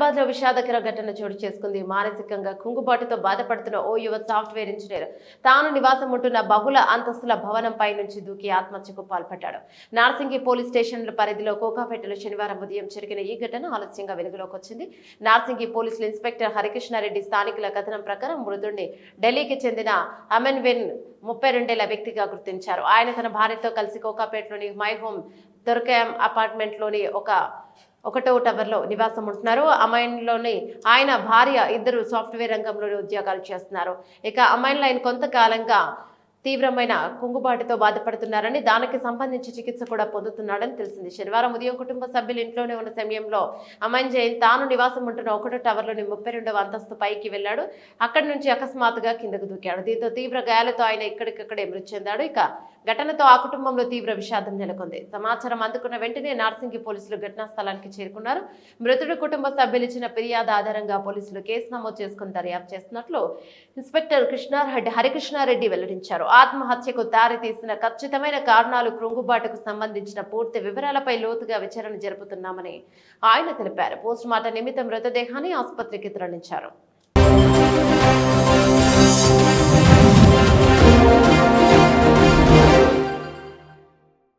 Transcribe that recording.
హైదరాబాద్ లో విషాదకర ఘటన చోటు చేసుకుంది. మానసికంగా కుంగుబాటుతో బాధపడుతున్న ఓ యువ సాఫ్ట్వేర్ ఇంజనీర్ తాను నివాసం ఉంటున్న బహుళ అంతస్తుల భవనంపై నుంచి దూకి ఆత్మహత్యకు పాల్పడ్డాడు. నార్సింగి పోలీస్ స్టేషన్ల పరిధిలో కోకాపేటలో శనివారం ఉదయం జరిగిన ఈ ఘటన ఆలస్యంగా వెలుగులోకి వచ్చింది. నార్సింగి పోలీసులు ఇన్స్పెక్టర్ హరికృష్ణారెడ్డి స్థానికుల కథనం ప్రకారం మృతుడిని ఢిల్లీకి చెందిన అమెన్వెన్ 32 ఏళ్ల వ్యక్తిగా గుర్తించారు. ఆయన తన భార్యతో కలిసి కోకాపేటలోని మై హోమ్ దొరకాయం అపార్ట్మెంట్ లోని ఒకటో టవర్ లో నివాసం ఉంటున్నారు. అమైన్లోని ఆయన భార్య ఇద్దరు సాఫ్ట్వేర్ రంగంలోని ఉద్యోగాలు చేస్తున్నారు. ఇక అమైన్ లైన్ కొంతకాలంగా తీవ్రమైన కుంగుబాటుతో బాధపడుతున్నారని, దానికి సంబంధించి చికిత్స కూడా పొందుతున్నాడని తెలిసింది. శనివారం ఉదయం కుటుంబ సభ్యులు ఇంట్లోనే ఉన్న సమయంలో అమైన్ జైన్ తాను నివాసం ఉంటున్న ఒకటో టవర్లోని 32వ అంతస్తు పైకి వెళ్లాడు. అక్కడి నుంచి అకస్మాత్తుగా కిందకు దూకాడు. దీంతో తీవ్ర గాయాలతో ఆయన ఇక్కడికక్కడే మృతి చెందాడు. ఇక ఘటనతో ఆ కుటుంబంలో తీవ్ర విషాదం నెలకొంది. సమాచారం అందుకున్న వెంటనే నార్సింగి పోలీసులు ఘటనా స్థలానికి చేరుకున్నారు. మృతుడి కుటుంబ సభ్యులు ఇచ్చిన ఫిర్యాదు ఆధారంగా పోలీసులు కేసు నమోదు చేసుకుని దర్యాప్తు చేస్తున్నట్లు ఇన్స్పెక్టర్ హరికృష్ణారెడ్డి వెల్లడించారు. ఆత్మహత్యకు దారి తీసిన ఖచ్చితమైన కారణాలు, కృంగుబాటుకు సంబంధించిన పూర్తి వివరాలపై లోతుగా విచారణ జరుపుతున్నామని ఆయన తెలిపారు. పోస్ట్ మార్టం నిమిత్తం మృతదేహాన్ని ఆసుపత్రికి తరలించారు.